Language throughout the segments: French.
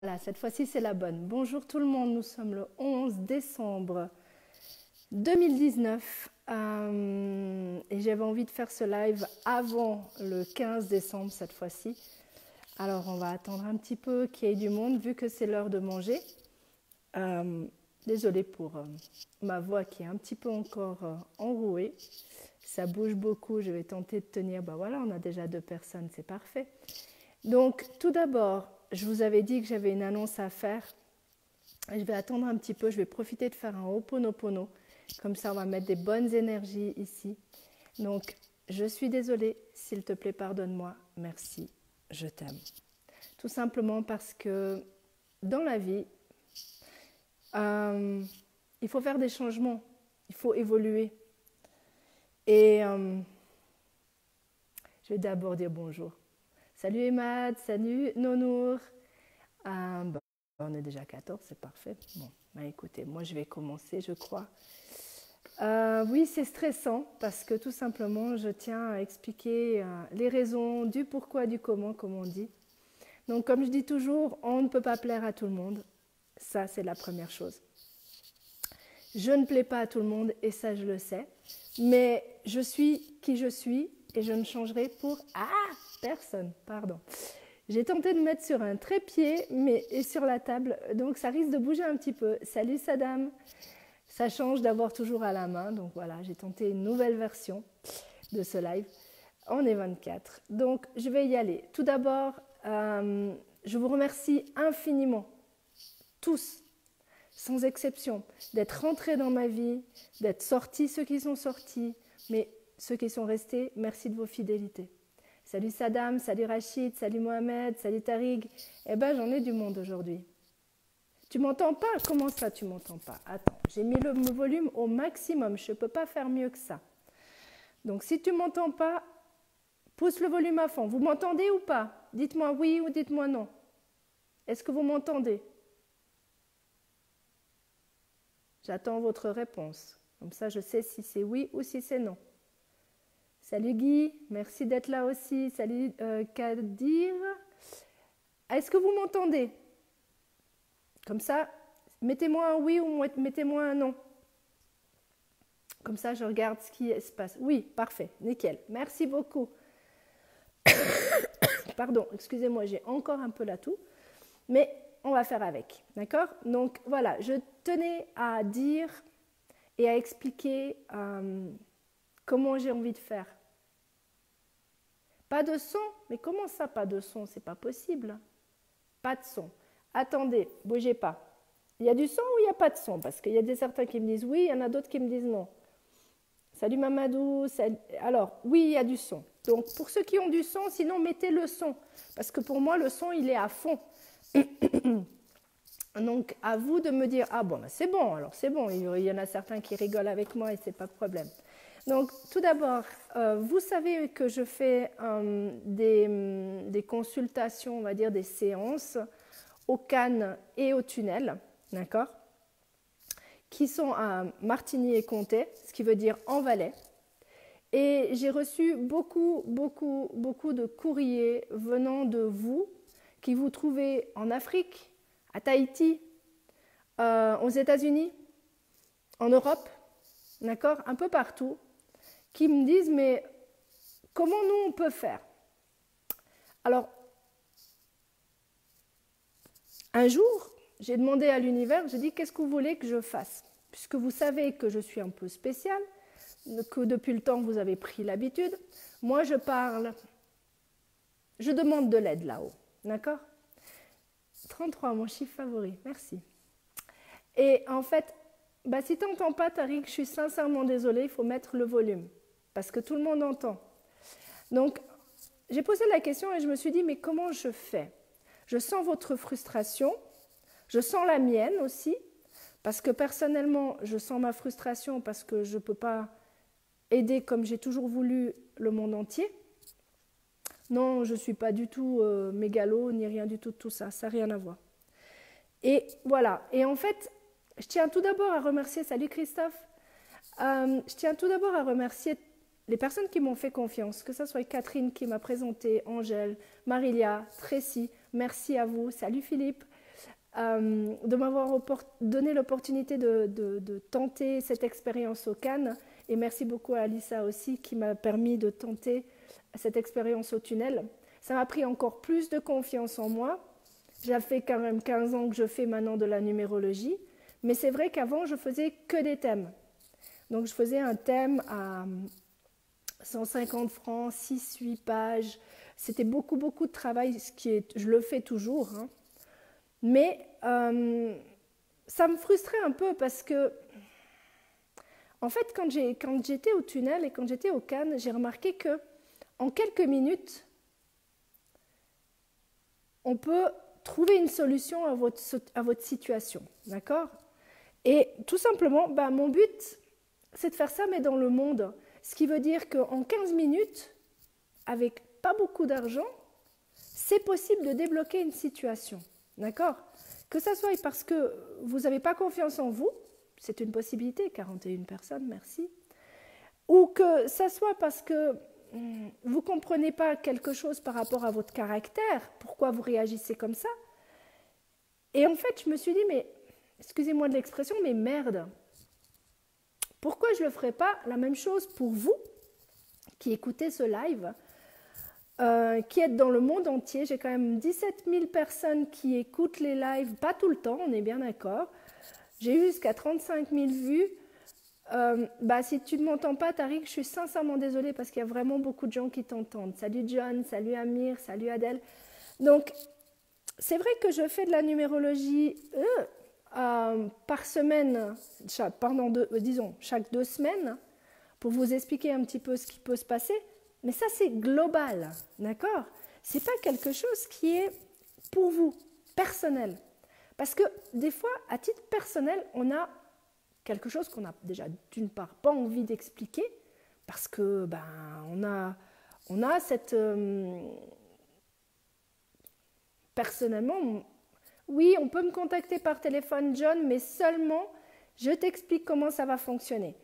Voilà, cette fois-ci c'est la bonne. Bonjour tout le monde, nous sommes le 11 décembre 2019 et j'avais envie de faire ce live avant le 15 décembre cette fois-ci. Alors on va attendre un petit peu qu'il y ait du monde vu que c'est l'heure de manger. Désolée pour ma voix qui est un petit peu encore enrouée. Ça bouge beaucoup, je vais tenter de tenir. Ben voilà, on a déjà 2 personnes, c'est parfait. Donc tout d'abord, je vous avais dit que j'avais une annonce à faire. Je vais attendre un petit peu, je vais profiter de faire un Ho'oponopono. Comme ça, on va mettre des bonnes énergies ici. Donc, je suis désolée, s'il te plaît, pardonne-moi, merci, je t'aime. Tout simplement parce que dans la vie, il faut faire des changements, il faut évoluer. Et je vais d'abord dire bonjour. Salut Emad, salut Nonour. On est déjà 14, c'est parfait. Bon, bah écoutez, moi je vais commencer, je crois. Oui, c'est stressant parce que tout simplement, je tiens à expliquer les raisons du pourquoi, du comment, comme on dit. Donc, comme je dis toujours, on ne peut pas plaire à tout le monde. Ça, c'est la première chose. Je ne plais pas à tout le monde et ça, je le sais. Mais je suis qui je suis et je ne changerai pour personne. Pardon. J'ai tenté de mettre sur un trépied et sur la table, donc ça risque de bouger un petit peu. Salut Sadam. Ça change d'avoir toujours à la main, donc voilà, j'ai tenté une nouvelle version de ce live. On est 24, donc je vais y aller. Tout d'abord, je vous remercie infiniment, tous, sans exception, d'être rentrés dans ma vie, d'être sortis ceux qui sont sortis, mais ceux qui sont restés, merci de vos fidélités. Salut Sadam, salut Rachid, salut Mohamed, salut Tarig. Eh ben, j'en ai du monde aujourd'hui. Tu m'entends pas? Comment ça, tu m'entends pas? Attends, j'ai mis le volume au maximum. Je ne peux pas faire mieux que ça. Donc, si tu m'entends pas, pousse le volume à fond. Vous m'entendez ou pas? Dites-moi oui ou dites-moi non. Est-ce que vous m'entendez? J'attends votre réponse. Comme ça, je sais si c'est oui ou si c'est non. Salut Guy, merci d'être là aussi. Salut Kadir. Est-ce que vous m'entendez? Comme ça, mettez-moi un oui ou mettez-moi un non. Comme ça, je regarde ce qui se passe. Oui, parfait, nickel. Merci beaucoup. Pardon, excusez-moi, j'ai encore un peu la toux. Mais on va faire avec, d'accord? Donc voilà, je tenais à dire et à expliquer comment j'ai envie de faire. Pas de son? Mais comment ça, pas de son? C'est pas possible. Pas de son. Attendez, bougez pas. Il y a du son ou il n'y a pas de son? Parce qu'il y a certains qui me disent oui, il y en a d'autres qui me disent non. Salut Mamadou. Alors, oui, il y a du son. Donc, pour ceux qui ont du son, sinon, mettez le son. Parce que pour moi, le son, il est à fond. Donc, à vous de me dire, ah bon, ben c'est bon, alors c'est bon. Il y en a certains qui rigolent avec moi et ce n'est pas de problème. Donc, tout d'abord, vous savez que je fais des consultations, on va dire des séances au Cannes et au Tunnel, d'accord, qui sont à Martigny et Comté, ce qui veut dire en Valais. Et j'ai reçu beaucoup de courriers venant de vous, qui vous trouvez en Afrique, à Tahiti, aux États-Unis, en Europe, d'accord, un peu partout, qui me disent, mais comment nous on peut faire? Alors, un jour, j'ai demandé à l'univers, j'ai dit, qu'est-ce que vous voulez que je fasse? Puisque vous savez que je suis un peu spéciale, que depuis le temps vous avez pris l'habitude, moi je parle, je demande de l'aide là-haut, d'accord? 33, mon chiffre favori, merci. Et en fait, bah, si tu n'entends pas Tariq, je suis sincèrement désolée, il faut mettre le volume, parce que tout le monde entend. Donc, j'ai posé la question et je me suis dit, mais comment je fais? Je sens votre frustration, je sens la mienne aussi, parce que personnellement, je sens ma frustration parce que je ne peux pas aider comme j'ai toujours voulu le monde entier. Non, je ne suis pas du tout mégalo, ni rien du tout de tout ça, ça n'a rien à voir. Et voilà, et en fait, je tiens tout d'abord à remercier, salut Christophe, je tiens tout d'abord à remercier les personnes qui m'ont fait confiance, que ce soit Catherine qui m'a présenté, Angèle, Marilia, Tracy, merci à vous, salut Philippe, de m'avoir donné l'opportunité de tenter cette expérience au Cannes. Et merci beaucoup à Alissa aussi qui m'a permis de tenter cette expérience au tunnel. Ça m'a pris encore plus de confiance en moi. Ça fait quand même 15 ans que je fais maintenant de la numérologie. Mais c'est vrai qu'avant, je faisais que des thèmes. Donc, je faisais un thème à 150 francs, 6-8 pages. C'était beaucoup, beaucoup de travail, je le fais toujours. Hein. Mais ça me frustrait un peu parce que, en fait, quand j'étais au tunnel et quand j'étais au Cannes, j'ai remarqué que en quelques minutes, on peut trouver une solution à votre situation, d'accord? Et tout simplement, mon but, c'est de faire ça, mais dans le monde. Ce qui veut dire qu'en 15 minutes, avec pas beaucoup d'argent, c'est possible de débloquer une situation, d'accord? Que ça soit parce que vous n'avez pas confiance en vous, c'est une possibilité, 41 personnes, merci. Ou que ça soit parce que vous ne comprenez pas quelque chose par rapport à votre caractère, pourquoi vous réagissez comme ça. Et en fait, je me suis dit, mais, excusez-moi de l'expression, mais merde, pourquoi je ne le ferais pas la même chose pour vous qui écoutez ce live, qui êtes dans le monde entier. J'ai quand même 17 000 personnes qui écoutent les lives, pas tout le temps, on est bien d'accord. J'ai eu jusqu'à 35 000 vues. Si tu ne m'entends pas, Tariq, je suis sincèrement désolée parce qu'il y a vraiment beaucoup de gens qui t'entendent. Salut John, salut Amir, salut Adèle. Donc, c'est vrai que je fais de la numérologie par semaine, chaque 2 semaines, pour vous expliquer un petit peu ce qui peut se passer. Mais ça, c'est global, d'accord? Ce n'est pas quelque chose qui est pour vous, personnel. Parce que des fois, à titre personnel, on a quelque chose qu'on a déjà, d'une part, pas envie d'expliquer, parce que on a cette... personnellement, oui, on peut me contacter par téléphone, John, mais seulement, je t'explique comment ça va fonctionner.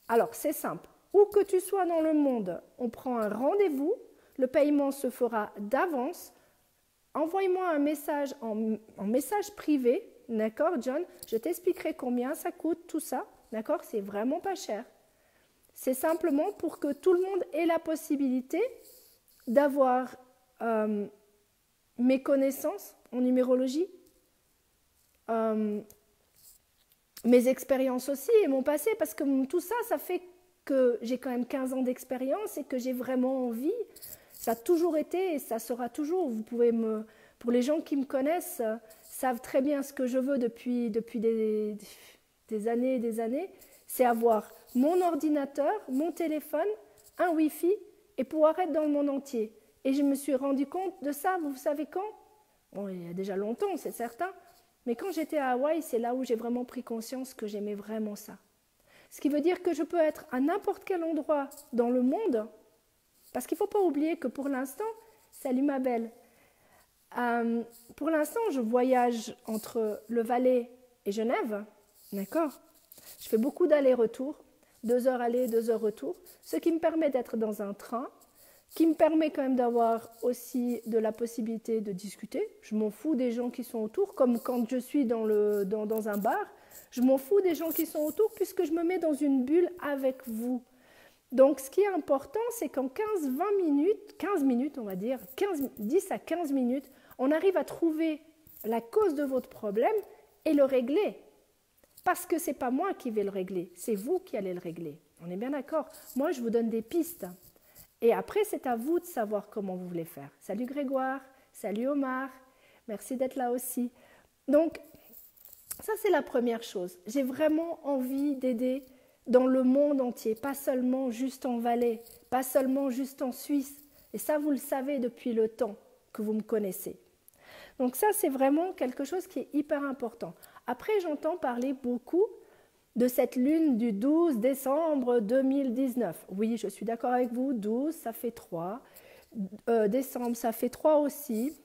Alors, c'est simple. Où que tu sois dans le monde, on prend un rendez-vous, le paiement se fera d'avance. Envoie-moi un message en message privé, d'accord, John? Je t'expliquerai combien ça coûte, tout ça, d'accord? C'est vraiment pas cher. C'est simplement pour que tout le monde ait la possibilité d'avoir mes connaissances en numérologie, mes expériences aussi et mon passé, parce que tout ça, ça fait que j'ai quand même 15 ans d'expérience et que j'ai vraiment envie. Ça a toujours été et ça sera toujours. Vous pouvez pour les gens qui me connaissent, savent très bien ce que je veux depuis des années et des années, c'est avoir mon ordinateur, mon téléphone, un Wi-Fi et pouvoir être dans le monde entier. Et je me suis rendu compte de ça, vous savez quand? Bon, il y a déjà longtemps, c'est certain. Mais quand j'étais à Hawaï, c'est là où j'ai vraiment pris conscience que j'aimais vraiment ça. Ce qui veut dire que je peux être à n'importe quel endroit dans le monde, parce qu'il ne faut pas oublier que pour l'instant, salut ma belle, pour l'instant, je voyage entre le Valais et Genève, d'accord? Je fais beaucoup d'allers-retours, 2 heures aller, 2 heures retour, ce qui me permet d'être dans un train, qui me permet quand même d'avoir aussi de la possibilité de discuter. Je m'en fous des gens qui sont autour, comme quand je suis dans un bar, je m'en fous des gens qui sont autour puisque je me mets dans une bulle avec vous. Donc, ce qui est important, c'est qu'en 15 minutes, on va dire, 10 à 15 minutes, on arrive à trouver la cause de votre problème et le régler. Parce que ce n'est pas moi qui vais le régler, c'est vous qui allez le régler. On est bien d'accord? Moi, je vous donne des pistes. Et après, c'est à vous de savoir comment vous voulez faire. Salut Grégoire, salut Omar, merci d'être là aussi. Donc, ça c'est la première chose. J'ai vraiment envie d'aider dans le monde entier, pas seulement juste en Valais, pas seulement juste en Suisse. Et ça, vous le savez depuis le temps que vous me connaissez. Donc ça, c'est vraiment quelque chose qui est hyper important. Après, j'entends parler beaucoup de cette lune du 12 décembre 2019. Oui, je suis d'accord avec vous, 12, ça fait 3. Décembre, ça fait 3 aussi.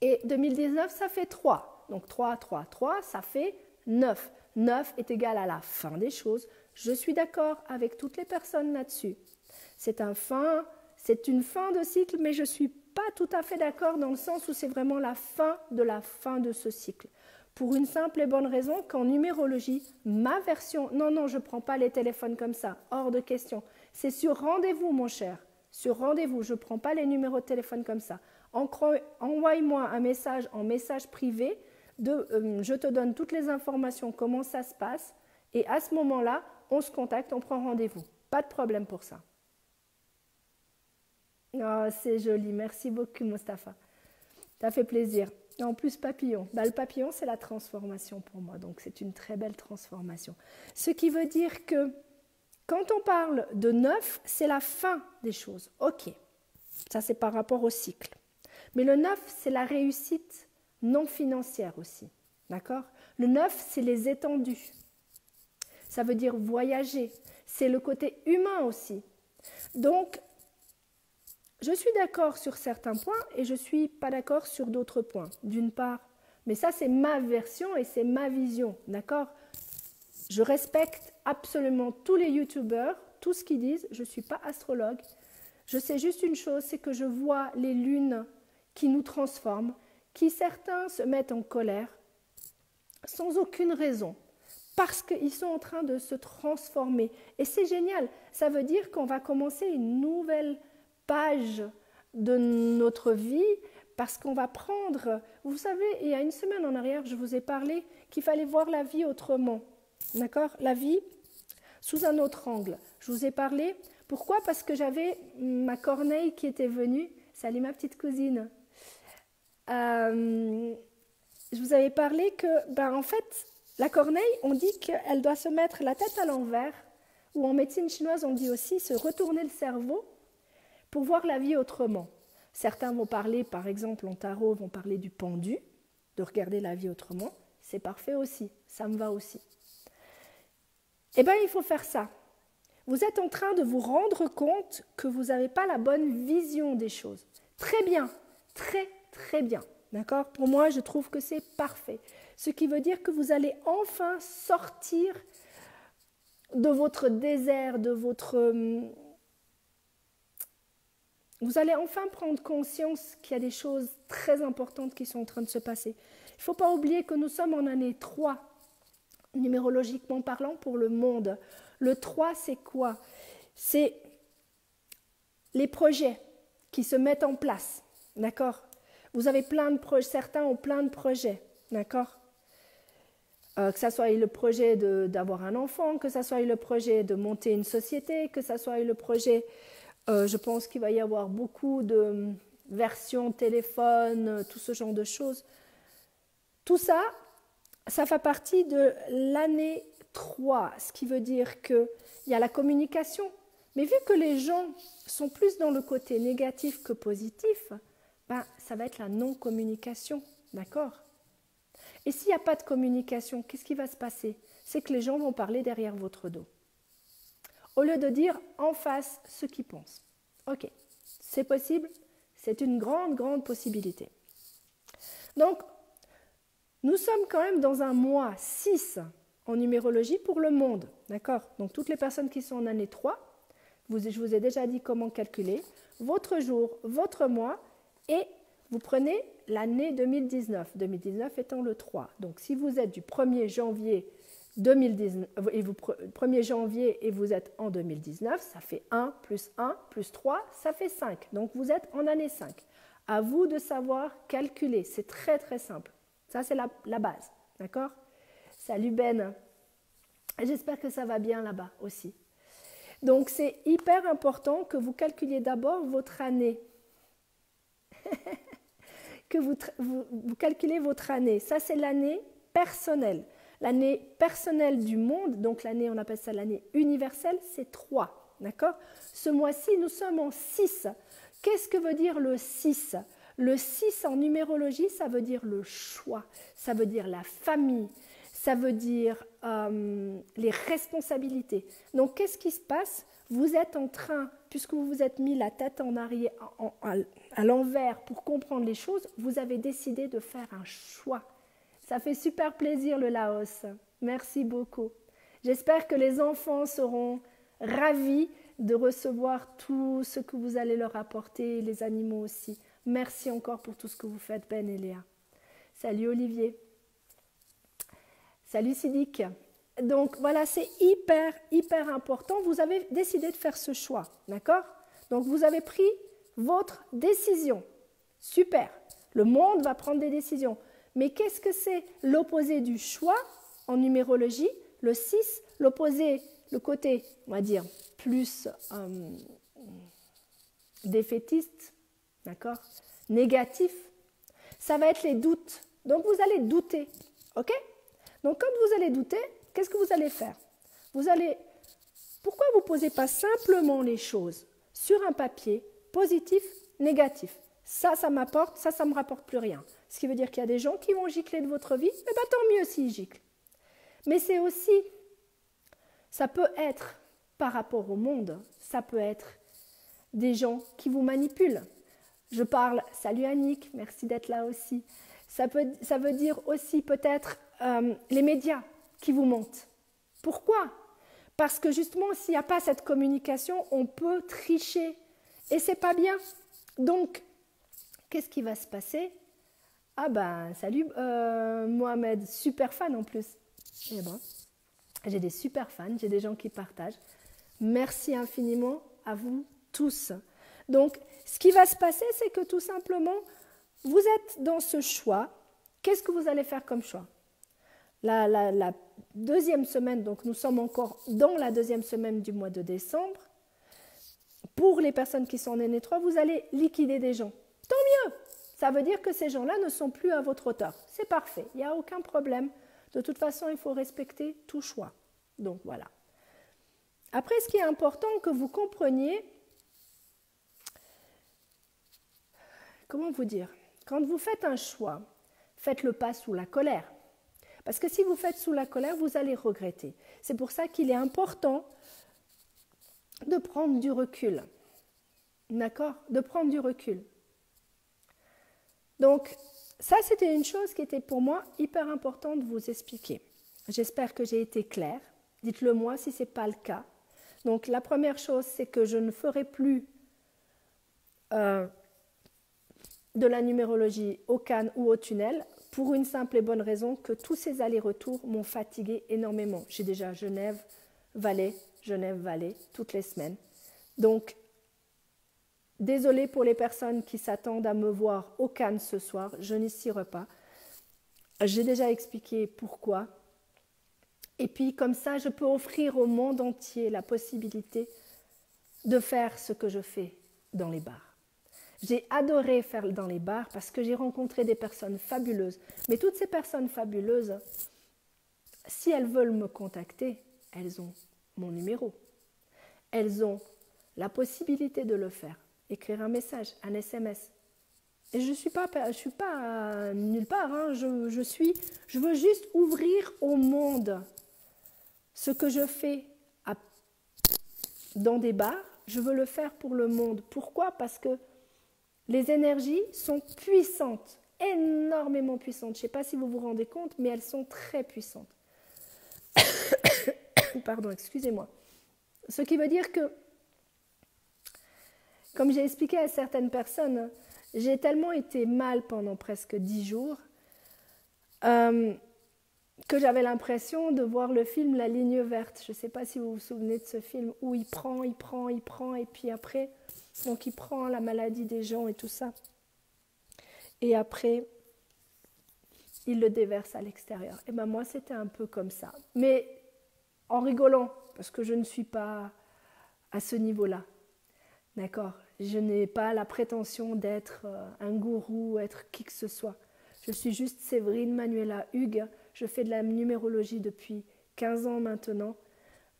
Et 2019, ça fait 3. Donc 3, 3, 3, ça fait 9. 9 est égal à la fin des choses. Je suis d'accord avec toutes les personnes là-dessus. C'est une fin de cycle, mais je suis pas tout à fait d'accord dans le sens où c'est vraiment la fin de ce cycle. Pour une simple et bonne raison qu'en numérologie, ma version, non, je ne prends pas les téléphones comme ça, hors de question. C'est sur rendez-vous, mon cher, sur rendez-vous, je ne prends pas les numéros de téléphone comme ça. Envoie-moi un message en message privé, je te donne toutes les informations, comment ça se passe, et à ce moment-là, on se contacte, on prend rendez-vous. Pas de problème pour ça. Oh, c'est joli, merci beaucoup, Mustapha. Ça fait plaisir. Et en plus, papillon. Le papillon, c'est la transformation pour moi, donc c'est une très belle transformation. Ce qui veut dire que quand on parle de 9, c'est la fin des choses. Ok, ça c'est par rapport au cycle. Mais le 9, c'est la réussite non financière aussi. D'accord? Le 9, c'est les étendues. Ça veut dire voyager. C'est le côté humain aussi. Donc, je suis d'accord sur certains points et je ne suis pas d'accord sur d'autres points, d'une part. Mais ça, c'est ma version et c'est ma vision, d'accord? Je respecte absolument tous les youtubeurs, tout ce qu'ils disent. Je ne suis pas astrologue. Je sais juste une chose, c'est que je vois les lunes qui nous transforment, qui certains se mettent en colère, sans aucune raison, parce qu'ils sont en train de se transformer. Et c'est génial. Ça veut dire qu'on va commencer une nouvelle page de notre vie parce qu'on va prendre, vous savez, il y a une semaine en arrière, je vous ai parlé qu'il fallait voir la vie autrement, d'accord? La vie sous un autre angle. Je vous ai parlé, pourquoi? Parce que j'avais ma Corneille qui était venue, salut ma petite cousine. Je vous avais parlé que, en fait, la Corneille, on dit qu'elle doit se mettre la tête à l'envers, ou en médecine chinoise, on dit aussi se retourner le cerveau, pour voir la vie autrement. Certains vont parler, par exemple en tarot, vont parler du pendu, de regarder la vie autrement. C'est parfait aussi, ça me va aussi. Eh bien, il faut faire ça. Vous êtes en train de vous rendre compte que vous n'avez pas la bonne vision des choses. Très bien, très, très bien. D'accord? Pour moi, je trouve que c'est parfait. Ce qui veut dire que vous allez enfin sortir de votre désert, de votre... Vous allez enfin prendre conscience qu'il y a des choses très importantes qui sont en train de se passer. Il ne faut pas oublier que nous sommes en année 3, numérologiquement parlant, pour le monde. Le 3, c'est quoi? C'est les projets qui se mettent en place, d'accord? Vous avez plein de projets, certains ont plein de projets, d'accord? Que ça soit le projet d'avoir un enfant, que ça soit le projet de monter une société, que ça soit le projet... je pense qu'il va y avoir beaucoup de versions téléphone, tout ce genre de choses. Tout ça, ça fait partie de l'année 3, ce qui veut dire qu'il y a la communication. Mais vu que les gens sont plus dans le côté négatif que positif, ça va être la non-communication, d'accord? Et s'il n'y a pas de communication, qu'est-ce qui va se passer? C'est que les gens vont parler derrière votre dos. Au lieu de dire en face ce qu'ils pensent. Ok, c'est possible, c'est une grande, grande possibilité. Donc, nous sommes quand même dans un mois 6 en numérologie pour le monde, d'accord? Donc, toutes les personnes qui sont en année 3, je vous ai déjà dit comment calculer, votre jour, votre mois, et vous prenez l'année 2019, 2019 étant le 3. Donc, si vous êtes du 1er janvier 2019, et vous 1er janvier et vous êtes en 2019, ça fait 1 plus 1 plus 3, ça fait 5. Donc vous êtes en année 5. À vous de savoir calculer, c'est très très simple. Ça c'est la base, d'accord? Salut Ben, j'espère que ça va bien là-bas aussi. Donc c'est hyper important que vous calculiez d'abord votre année. Que vous calculez votre année. Ça c'est l'année personnelle. L'année personnelle du monde, donc l'année, on appelle ça l'année universelle, c'est 3. D'accord? Ce mois-ci, nous sommes en 6. Qu'est-ce que veut dire le 6? Le 6 en numérologie, ça veut dire le choix, ça veut dire la famille, ça veut dire les responsabilités. Donc, qu'est-ce qui se passe? Vous êtes en train, puisque vous vous êtes mis la tête en arrière, à l'envers pour comprendre les choses, vous avez décidé de faire un choix. Ça fait super plaisir le Laos. Merci beaucoup. J'espère que les enfants seront ravis de recevoir tout ce que vous allez leur apporter, les animaux aussi. Merci encore pour tout ce que vous faites, Ben et Léa. Salut Olivier. Salut Sidique. Donc voilà, c'est hyper important. Vous avez décidé de faire ce choix, d'accord? Donc vous avez pris votre décision. Super. Le monde va prendre des décisions. Mais qu'est-ce que c'est l'opposé du choix en numérologie? Le 6, l'opposé, le côté, on va dire, plus défaitiste, d'accord? Négatif, ça va être les doutes. Donc vous allez douter, ok? Donc quand vous allez douter, qu'est-ce que vous allez faire? Pourquoi vous ne posez pas simplement les choses sur un papier, positif, négatif? Ça m'apporte, ça ne me rapporte plus rien. Ce qui veut dire qu'il y a des gens qui vont gicler de votre vie, eh bien tant mieux s'ils giclent. Mais c'est aussi, ça peut être par rapport au monde, ça peut être des gens qui vous manipulent. Je parle, salut Annick, merci d'être là aussi. Ça veut dire aussi peut-être les médias qui vous mentent. Pourquoi? Parce que justement, s'il n'y a pas cette communication, on peut tricher. Et c'est pas bien. Donc, qu'est-ce qui va se passer? Ah ben, salut Mohamed, super fan en plus. Eh ben, j'ai des super fans, j'ai des gens qui partagent. Merci infiniment à vous tous. Donc, ce qui va se passer, c'est que tout simplement, vous êtes dans ce choix. Qu'est-ce que vous allez faire comme choix? La deuxième semaine, donc nous sommes encore dans la deuxième semaine du mois de décembre. Pour les personnes qui sont en N3, vous allez liquider des gens. Tant mieux! Ça veut dire que ces gens-là ne sont plus à votre hauteur. C'est parfait, il n'y a aucun problème. De toute façon, il faut respecter tout choix. Donc voilà. Après, ce qui est important que vous compreniez, comment vous dire? Quand vous faites un choix, faites-le pas sous la colère. Parce que si vous faites sous la colère, vous allez regretter. C'est pour ça qu'il est important de prendre du recul. D'accord? De prendre du recul. Donc, ça, c'était une chose qui était pour moi hyper importante de vous expliquer. J'espère que j'ai été claire. Dites-le moi si ce n'est pas le cas. Donc, la première chose, c'est que je ne ferai plus de la numérologie au Cannes ou au tunnel pour une simple et bonne raison que tous ces allers-retours m'ont fatiguée énormément. J'ai déjà Genève-Valais toutes les semaines. Donc, désolée pour les personnes qui s'attendent à me voir au Cannes ce soir, je n'y serai pas. J'ai déjà expliqué pourquoi. Et puis comme ça, je peux offrir au monde entier la possibilité de faire ce que je fais dans les bars. J'ai adoré faire dans les bars parce que j'ai rencontré des personnes fabuleuses. Mais toutes ces personnes fabuleuses, si elles veulent me contacter, elles ont mon numéro. Elles ont la possibilité de le faire. Écrire un message, un SMS. Et je suis pas nulle part. Hein. Je veux juste ouvrir au monde ce que je fais dans des bars. Je veux le faire pour le monde. Pourquoi? Parce que les énergies sont puissantes, énormément puissantes. Je ne sais pas si vous vous rendez compte, mais elles sont très puissantes. Pardon, excusez-moi. Ce qui veut dire que, comme j'ai expliqué à certaines personnes, j'ai tellement été mal pendant presque 10 jours que j'avais l'impression de voir le film La Ligne Verte. Je ne sais pas si vous vous souvenez de ce film où il prend, et puis après, donc il prend la maladie des gens et tout ça. Et après, il le déverse à l'extérieur. Et bien moi, c'était un peu comme ça. Mais en rigolant, parce que je ne suis pas à ce niveau-là. D'accord? Je n'ai pas la prétention d'être un gourou, être qui que ce soit. Je suis juste Séverine Manuela Hugues. Je fais de la numérologie depuis 15 ans maintenant.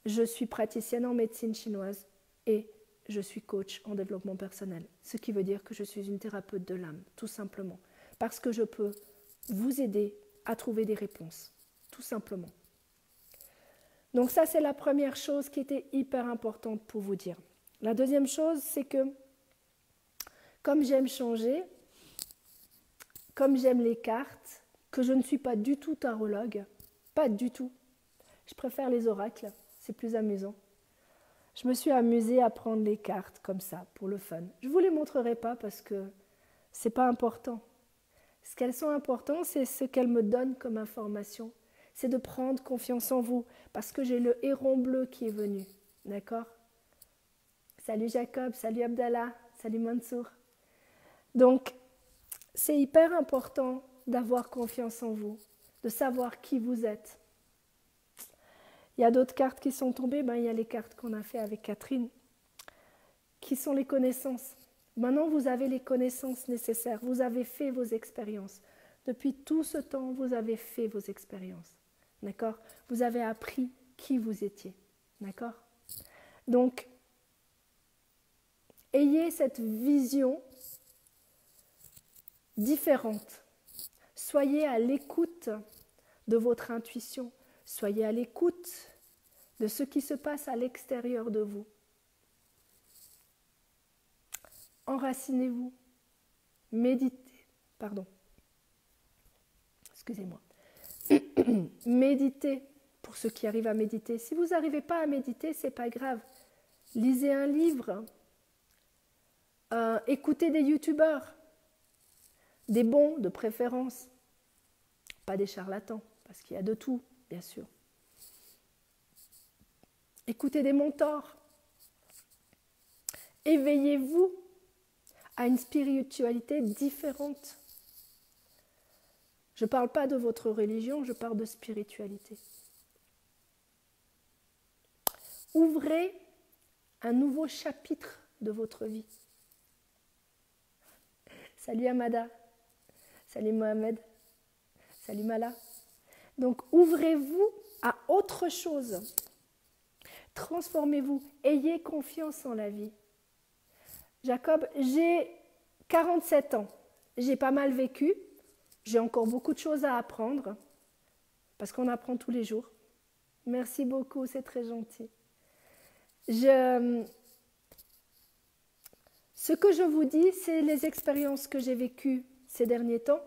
Je suis praticienne en médecine chinoise et je suis coach en développement personnel. Ce qui veut dire que je suis une thérapeute de l'âme, tout simplement. Parce que je peux vous aider à trouver des réponses, tout simplement. Donc ça, c'est la première chose qui était hyper importante pour vous dire. La deuxième chose, c'est que comme j'aime changer, comme j'aime les cartes, que je ne suis pas du tout tarologue, pas du tout. Je préfère les oracles, c'est plus amusant. Je me suis amusée à prendre les cartes comme ça, pour le fun. Je ne vous les montrerai pas parce que Ce n'est pas important. Ce qu'elles sont importantes, c'est ce qu'elles me donnent comme information. C'est de prendre confiance en vous, parce que j'ai le héron bleu qui est venu. D'accord? Salut Jacob, salut Abdallah, salut Mansour. Donc, c'est hyper important d'avoir confiance en vous, de savoir qui vous êtes. Il y a d'autres cartes qui sont tombées, il y a les cartes qu'on a fait avec Catherine, qui sont les connaissances. Maintenant, vous avez les connaissances nécessaires, vous avez fait vos expériences. Depuis tout ce temps, vous avez fait vos expériences. D'accord? Vous avez appris qui vous étiez. D'accord? Donc, ayez cette vision différente. Soyez à l'écoute de votre intuition. Soyez à l'écoute de ce qui se passe à l'extérieur de vous. Enracinez-vous. Méditez. Pardon. Excusez-moi. Méditez pour ceux qui arrivent à méditer. Si vous n'arrivez pas à méditer, ce n'est pas grave. Lisez un livre. Écoutez des youtubeurs. Des bons de préférence. Pas des charlatans, parce qu'il y a de tout, bien sûr. Écoutez des mentors. Éveillez-vous à une spiritualité différente. Je ne parle pas de votre religion, je parle de spiritualité. Ouvrez un nouveau chapitre de votre vie. Salut Amada, salut Mohamed, salut Mala. Donc ouvrez-vous à autre chose. Transformez-vous, ayez confiance en la vie. Jacob, j'ai 47 ans, j'ai pas mal vécu, j'ai encore beaucoup de choses à apprendre, parce qu'on apprend tous les jours. Merci beaucoup, c'est très gentil. Ce que je vous dis, c'est les expériences que j'ai vécues ces derniers temps.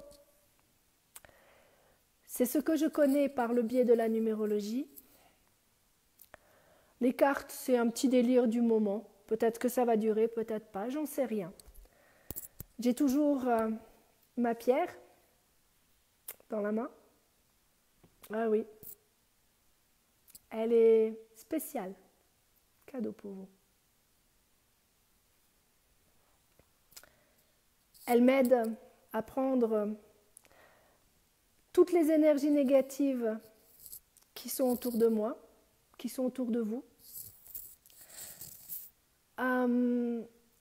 C'est ce que je connais par le biais de la numérologie. Les cartes, c'est un petit délire du moment. Peut-être que ça va durer, peut-être pas, j'en sais rien. J'ai toujours ma pierre dans la main. Ah oui. Elle est spéciale. Cadeau pour vous. Elle m'aide à prendre toutes les énergies négatives qui sont autour de moi, qui sont autour de vous.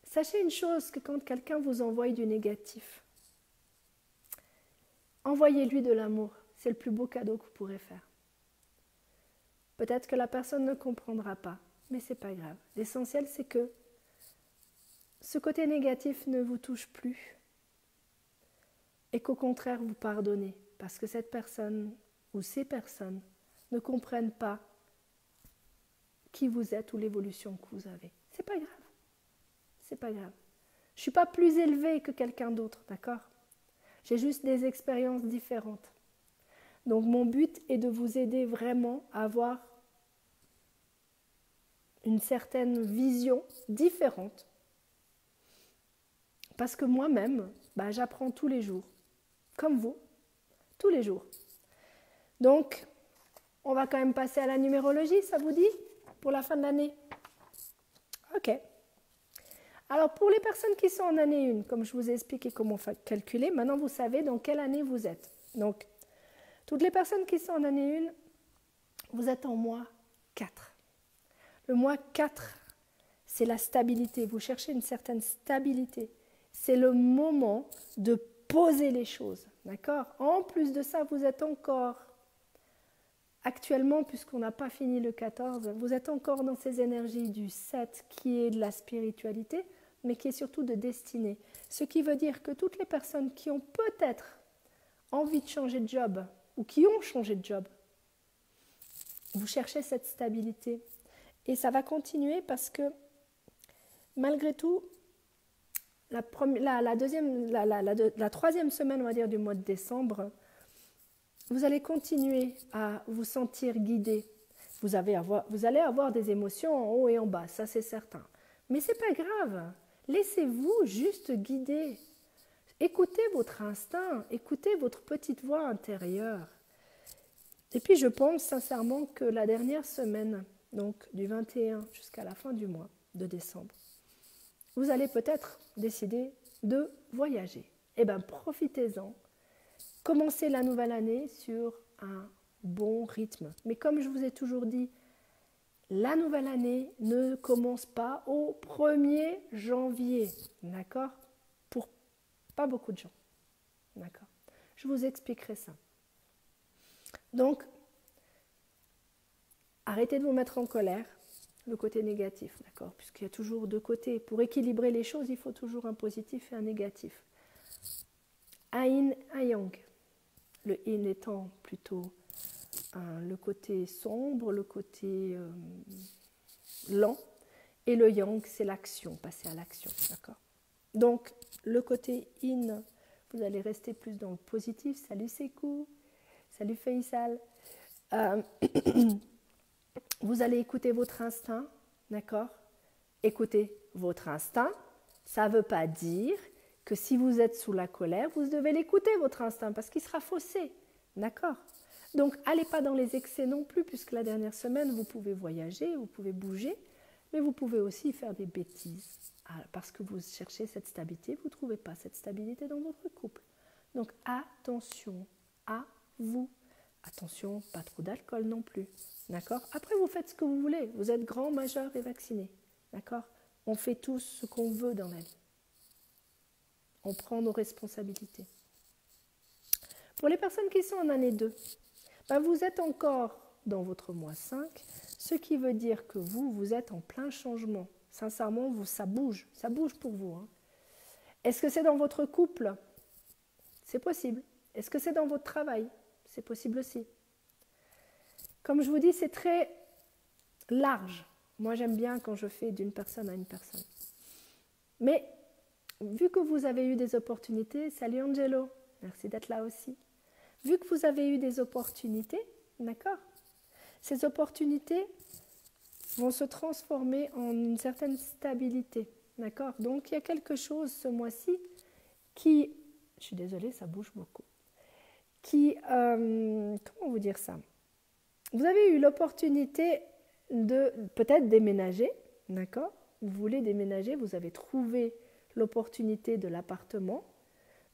Sachez une chose, que quand quelqu'un vous envoie du négatif, envoyez-lui de l'amour. C'est le plus beau cadeau que vous pourrez faire. Peut-être que la personne ne comprendra pas, mais ce n'est pas grave. L'essentiel, c'est que ce côté négatif ne vous touche plus et qu'au contraire, vous pardonnez parce que cette personne ou ces personnes ne comprennent pas qui vous êtes ou l'évolution que vous avez. C'est pas grave. C'est pas grave. Je ne suis pas plus élevée que quelqu'un d'autre, d'accord? J'ai juste des expériences différentes. Donc mon but est de vous aider vraiment à avoir une certaine vision différente. Parce que moi-même, j'apprends tous les jours. Comme vous, tous les jours. Donc, on va quand même passer à la numérologie, ça vous dit? Pour la fin de l'année. Ok. Alors, pour les personnes qui sont en année 1, comme je vous ai expliqué comment calculer, maintenant vous savez dans quelle année vous êtes. Donc, toutes les personnes qui sont en année 1, vous êtes en mois 4. Le mois 4, c'est la stabilité. Vous cherchez une certaine stabilité. C'est le moment de poser les choses. D'accord? En plus de ça, vous êtes encore, actuellement, puisqu'on n'a pas fini le 14, vous êtes encore dans ces énergies du 7 qui est de la spiritualité, mais qui est surtout de destinée. Ce qui veut dire que toutes les personnes qui ont peut-être envie de changer de job ou qui ont changé de job, vous cherchez cette stabilité. Et ça va continuer parce que, malgré tout, la troisième semaine, on va dire, du mois de décembre, vous allez continuer à vous sentir guidé. Vous allez avoir des émotions en haut et en bas, ça c'est certain. Mais ce n'est pas grave. Laissez-vous juste guider. Écoutez votre instinct, écoutez votre petite voix intérieure. Et puis je pense sincèrement que la dernière semaine, donc du 21 jusqu'à la fin du mois de décembre, vous allez peut-être décider de voyager. Eh bien, profitez-en. Commencez la nouvelle année sur un bon rythme. Mais comme je vous ai toujours dit, la nouvelle année ne commence pas au 1er janvier. D'accord? Pour pas beaucoup de gens. D'accord? Je vous expliquerai ça. Donc, arrêtez de vous mettre en colère. Le côté négatif, d'accord? Puisqu'il y a toujours deux côtés. Pour équilibrer les choses, il faut toujours un positif et un négatif. Un yin, un yang. Le yin étant plutôt le côté sombre, le côté lent. Et le yang, c'est l'action, passer à l'action, d'accord? Donc, le côté yin, vous allez rester plus dans le positif. Salut Sekou, salut Faisal. Vous allez écouter votre instinct, d'accord? Écoutez votre instinct, ça ne veut pas dire que si vous êtes sous la colère, vous devez l'écouter, votre instinct, parce qu'il sera faussé, d'accord? Donc, allez pas dans les excès non plus, puisque la dernière semaine, vous pouvez voyager, vous pouvez bouger, mais vous pouvez aussi faire des bêtises, parce que vous cherchez cette stabilité, vous ne trouvez pas cette stabilité dans votre couple. Donc, attention à vous. Attention, pas trop d'alcool non plus, d'accord? Après, vous faites ce que vous voulez. Vous êtes grand, majeur et vacciné, d'accord? On fait tous ce qu'on veut dans la vie. On prend nos responsabilités. Pour les personnes qui sont en année 2, ben vous êtes encore dans votre mois 5, ce qui veut dire que vous êtes en plein changement. Sincèrement, ça bouge pour vous. Hein. Est-ce que c'est dans votre couple? C'est possible. Est-ce que c'est dans votre travail? C'est possible aussi. Comme je vous dis, c'est très large. Moi, j'aime bien quand je fais d'une personne à une personne. Mais, vu que vous avez eu des opportunités, salut Angelo, merci d'être là aussi. Vu que vous avez eu des opportunités, d'accord? Ces opportunités vont se transformer en une certaine stabilité, d'accord? Donc, il y a quelque chose ce mois-ci qui, je suis désolée, ça bouge beaucoup, qui, comment vous dire ça? Vous avez eu l'opportunité de peut-être déménager, d'accord? Vous voulez déménager, vous avez trouvé l'opportunité de l'appartement.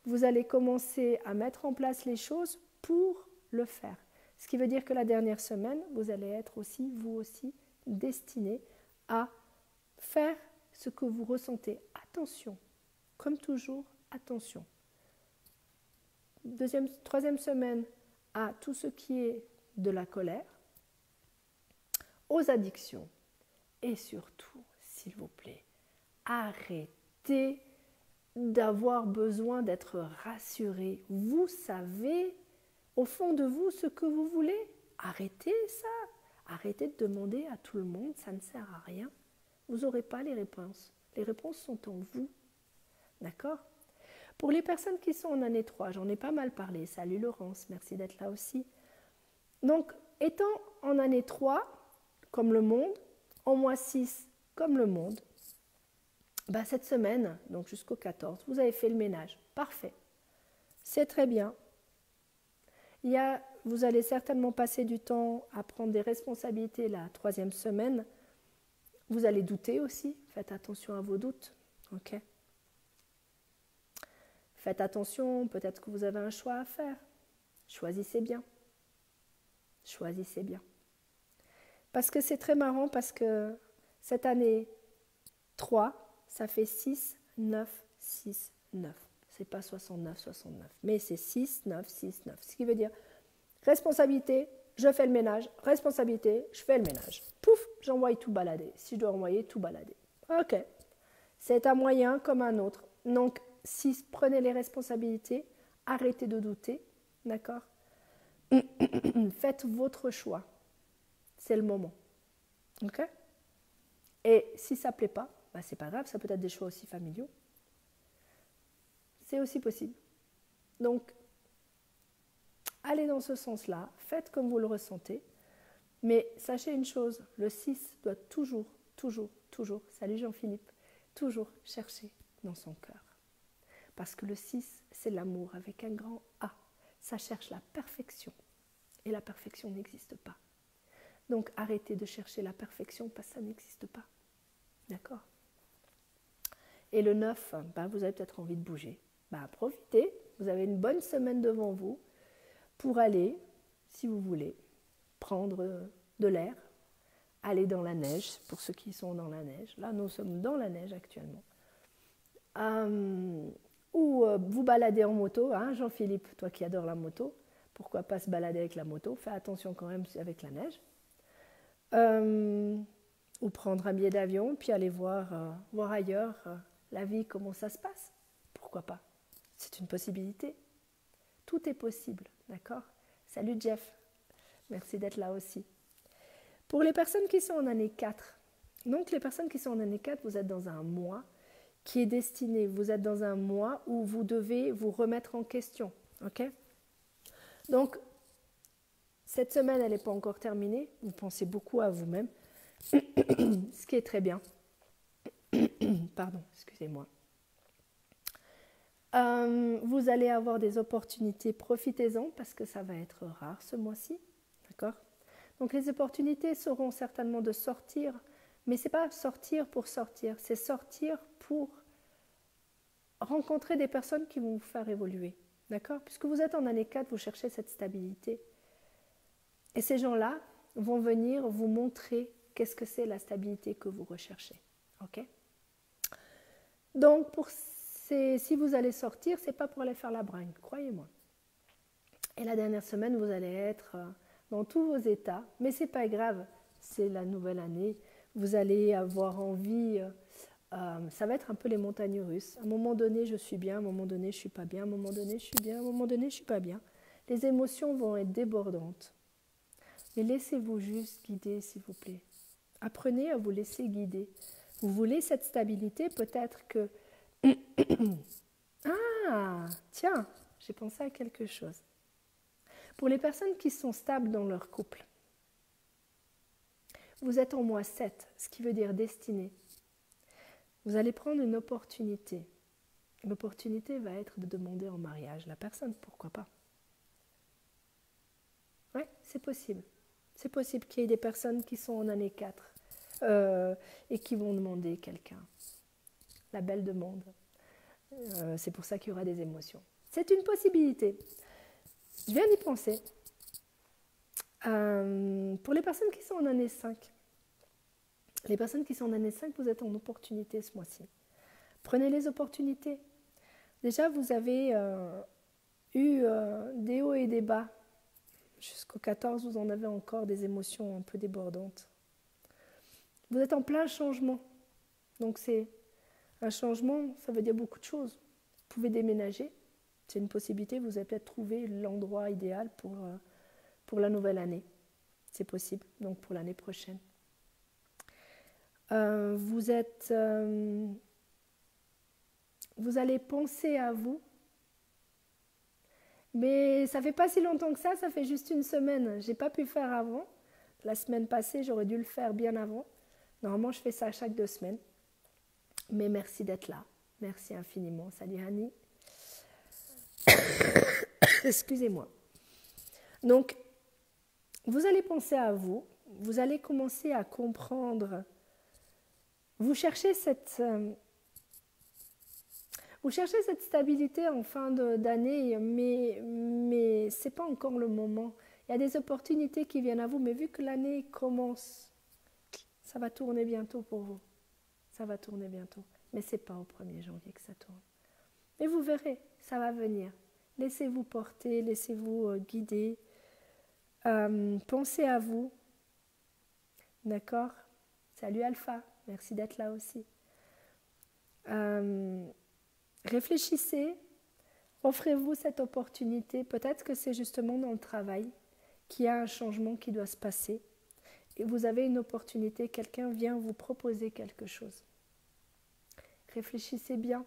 Vous allez commencer à mettre en place les choses pour le faire. Ce qui veut dire que la dernière semaine, vous allez être aussi, vous aussi, destiné à faire ce que vous ressentez. Attention, comme toujours, attention. Troisième semaine, à tout ce qui est de la colère, aux addictions et surtout, s'il vous plaît, arrêtez d'avoir besoin d'être rassuré. Vous savez au fond de vous ce que vous voulez. Arrêtez ça. Arrêtez de demander à tout le monde, ça ne sert à rien. Vous n'aurez pas les réponses. Les réponses sont en vous. D'accord? Pour les personnes qui sont en année 3, j'en ai pas mal parlé. Salut Laurence, merci d'être là aussi. Donc, étant en année 3, comme le monde, en mois 6, comme le monde, ben cette semaine, donc jusqu'au 14, vous avez fait le ménage. Parfait. C'est très bien. Vous allez certainement passer du temps à prendre des responsabilités la 3e semaine. Vous allez douter aussi. Faites attention à vos doutes. Ok? Faites attention, peut-être que vous avez un choix à faire. Choisissez bien. Choisissez bien. Parce que c'est très marrant, parce que cette année 3, ça fait 6, 9, 6, 9. C'est pas 69, 69, mais c'est 6, 9, 6, 9. Ce qui veut dire responsabilité, je fais le ménage. Responsabilité, je fais le ménage. Pouf, j'envoie tout balader. Si je dois envoyer, tout balader. Ok. C'est un moyen comme un autre. Donc, si prenez les responsabilités, arrêtez de douter, d'accord? Faites votre choix. C'est le moment. Ok? Et si ça ne plaît pas, bah c'est pas grave, ça peut être des choix aussi familiaux. C'est aussi possible. Donc, allez dans ce sens-là, faites comme vous le ressentez, mais sachez une chose, le 6 doit toujours, salut Jean-Philippe, toujours chercher dans son cœur. Parce que le 6, c'est l'amour avec un grand A. Ça cherche la perfection. Et la perfection n'existe pas. Donc arrêtez de chercher la perfection parce que ça n'existe pas. D'accord? Et le 9, vous avez peut-être envie de bouger. Profitez, vous avez une bonne semaine devant vous pour aller, si vous voulez, prendre de l'air, aller dans la neige, pour ceux qui sont dans la neige. Là, nous sommes dans la neige actuellement. Ou vous balader en moto, hein, Jean-Philippe, toi qui adores la moto, pourquoi pas se balader avec la moto? Fais attention quand même avec la neige. Ou prendre un billet d'avion, puis aller voir ailleurs la vie, comment ça se passe. Pourquoi pas? C'est une possibilité. Tout est possible, d'accord? Salut Jeff, merci d'être là aussi. Pour les personnes qui sont en année 4, donc les personnes qui sont en année 4, vous êtes dans un mois qui est destiné, vous êtes dans un mois où vous devez vous remettre en question, ok? Donc, cette semaine, elle n'est pas encore terminée, vous pensez beaucoup à vous-même, ce qui est très bien. Pardon, excusez-moi. Vous allez avoir des opportunités, profitez-en parce que ça va être rare ce mois-ci, d'accord? Donc les opportunités seront certainement de sortir, mais ce n'est pas sortir pour sortir, c'est sortir pour rencontrer des personnes qui vont vous faire évoluer, d'accord? Puisque vous êtes en année 4, vous cherchez cette stabilité. Et ces gens-là vont venir vous montrer qu'est-ce que c'est la stabilité que vous recherchez, ok? Donc, si vous allez sortir, ce n'est pas pour aller faire la bringue, croyez-moi. Et la dernière semaine, vous allez être dans tous vos états, mais ce n'est pas grave, c'est la nouvelle année. Vous allez avoir envie, ça va être un peu les montagnes russes. À un moment donné, je suis bien, à un moment donné, je ne suis pas bien, à un moment donné, je suis bien, à un moment donné, je ne suis pas bien. Les émotions vont être débordantes. Mais laissez-vous juste guider, s'il vous plaît. Apprenez à vous laisser guider. Vous voulez cette stabilité, peut-être que... Ah, tiens, j'ai pensé à quelque chose. Pour les personnes qui sont stables dans leur couple, vous êtes en mois 7, ce qui veut dire destinée. Vous allez prendre une opportunité. L'opportunité va être de demander en mariage la personne, pourquoi pas? Oui, c'est possible. C'est possible qu'il y ait des personnes qui sont en année 4 et qui vont demander quelqu'un. La belle demande. C'est pour ça qu'il y aura des émotions. C'est une possibilité. Je viens d'y penser. Pour les personnes qui sont en année 5, les personnes qui sont en année 5, vous êtes en opportunité ce mois-ci. Prenez les opportunités. Déjà, vous avez eu des hauts et des bas. Jusqu'au 14, vous en avez encore des émotions un peu débordantes. Vous êtes en plein changement. Donc c'est un changement, ça veut dire beaucoup de choses. Vous pouvez déménager. C'est une possibilité. Vous avez peut-être trouvé l'endroit idéal pour la nouvelle année. C'est possible, donc pour l'année prochaine. Vous allez penser à vous. Mais ça fait pas si longtemps que ça fait juste une semaine. J'ai pas pu faire avant. La semaine passée, j'aurais dû le faire bien avant. Normalement, je fais ça chaque 2 semaines. Mais merci d'être là. Merci infiniment. Salut Annie. Excusez-moi. Donc, vous allez penser à vous. Vous allez commencer à comprendre. Vous cherchez cette stabilité en fin d'année, mais ce n'est pas encore le moment. Il y a des opportunités qui viennent à vous, mais vu que l'année commence, ça va tourner bientôt pour vous. Ça va tourner bientôt. Mais ce n'est pas au 1er janvier que ça tourne. Mais vous verrez, ça va venir. Laissez-vous porter, laissez-vous guider. Pensez à vous. D'accord? Salut Alpha, merci d'être là aussi. Réfléchissez, offrez-vous cette opportunité. Peut-être que c'est justement dans le travail qu'il y a un changement qui doit se passer. Et vous avez une opportunité, quelqu'un vient vous proposer quelque chose. Réfléchissez bien.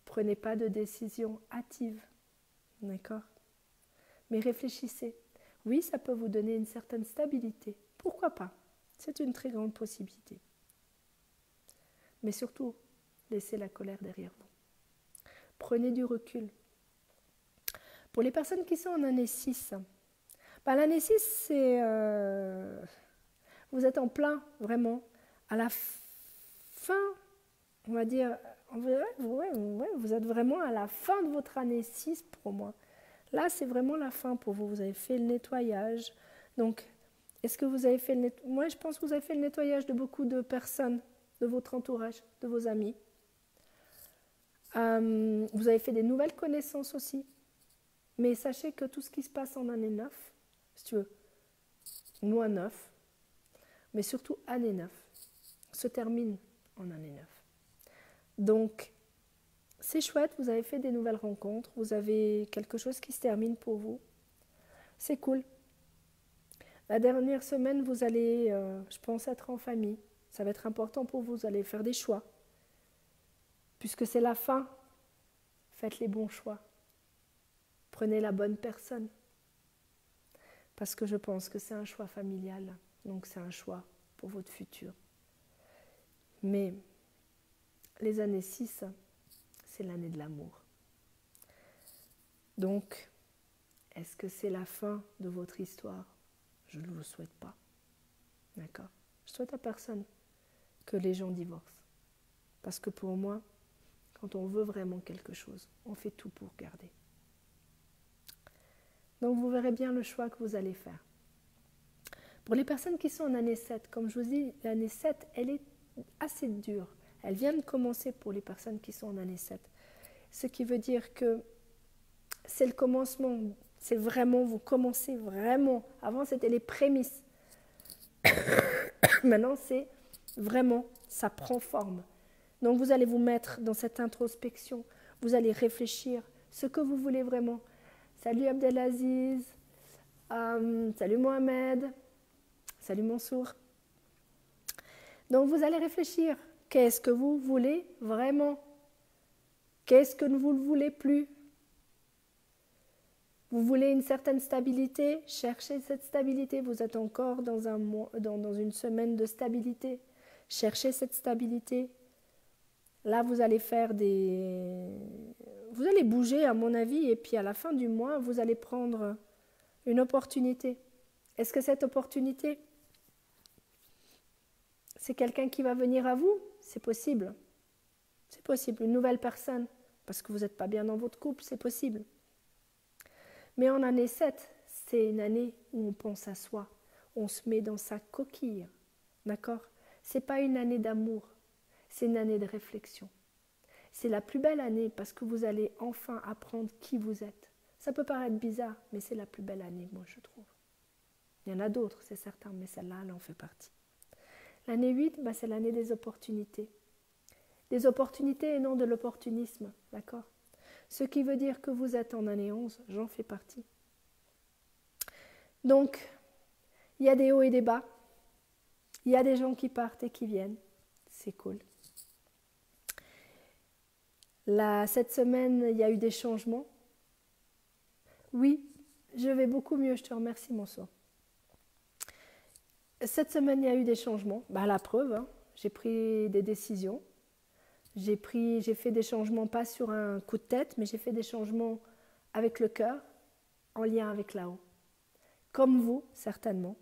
Prenez pas de décision hâtive, d'accord? Mais réfléchissez. Oui, ça peut vous donner une certaine stabilité. Pourquoi pas? C'est une très grande possibilité. Mais surtout, Laissez la colère derrière vous. Prenez du recul. Pour les personnes qui sont en année 6, l'année 6, c'est... vous êtes en plein, vraiment, à la fin, on va dire... vous êtes vraiment à la fin de votre année 6 pour moi. Là, c'est vraiment la fin pour vous. Vous avez fait le nettoyage. Donc, est-ce que vous avez fait le nettoyage? Moi, je pense que vous avez fait le nettoyage de beaucoup de personnes, de votre entourage, de vos amis. Vous avez fait des nouvelles connaissances aussi. Mais sachez que tout ce qui se passe en année 9, si tu veux, mois 9, mais surtout année 9, se termine en année 9. Donc, c'est chouette, vous avez fait des nouvelles rencontres, vous avez quelque chose qui se termine pour vous. C'est cool. La dernière semaine, vous allez, je pense, être en famille. Ça va être important pour vous, vous allez faire des choix. Puisque c'est la fin, faites les bons choix. Prenez la bonne personne. Parce que je pense que c'est un choix familial, donc c'est un choix pour votre futur. Mais les années 6, c'est l'année de l'amour. Donc, est-ce que c'est la fin de votre histoire? Je ne le souhaite pas. D'accord? Je souhaite à personne que les gens divorcent. Parce que pour moi, quand on veut vraiment quelque chose, on fait tout pour garder. Donc vous verrez bien le choix que vous allez faire. Pour les personnes qui sont en année 7, comme je vous dis, l'année 7, elle est assez dure. Elle vient de commencer pour les personnes qui sont en année 7. Ce qui veut dire que c'est le commencement. C'est vraiment, vous commencez vraiment. Avant, c'était les prémices. Maintenant, c'est vraiment, ça prend forme. Donc, vous allez vous mettre dans cette introspection. Vous allez réfléchir ce que vous voulez vraiment. Salut Abdelaziz. Salut Mohamed. Salut Mansour. Donc, vous allez réfléchir. Qu'est-ce que vous voulez vraiment? Qu'est-ce que vous ne voulez plus? Vous voulez une certaine stabilité? Cherchez cette stabilité. Vous êtes encore dans une semaine de stabilité. Cherchez cette stabilité. Là, vous allez vous allez bouger, à mon avis, et puis à la fin du mois, vous allez prendre une opportunité. Est-ce que cette opportunité, c'est quelqu'un qui va venir à vous? C'est possible. C'est possible. Une nouvelle personne. Parce que vous n'êtes pas bien dans votre couple, c'est possible. Mais en année 7, c'est une année où on pense à soi. On se met dans sa coquille. D'accord? Ce n'est pas une année d'amour. C'est une année de réflexion. C'est la plus belle année parce que vous allez enfin apprendre qui vous êtes. Ça peut paraître bizarre, mais c'est la plus belle année, moi, je trouve. Il y en a d'autres, c'est certain, mais celle-là, elle en fait partie. L'année 8, c'est l'année des opportunités. Des opportunités et non de l'opportunisme, d'accord? Ce qui veut dire que vous êtes en année 11, j'en fais partie. Donc, il y a des hauts et des bas. Il y a des gens qui partent et qui viennent. C'est cool. Cette semaine, il y a eu des changements. Oui, je vais beaucoup mieux, je te remercie, Mansour. Cette semaine, il y a eu des changements. La preuve, hein, j'ai pris des décisions. J'ai fait des changements, pas sur un coup de tête, mais j'ai fait des changements avec le cœur, en lien avec là-haut. Comme vous, certainement.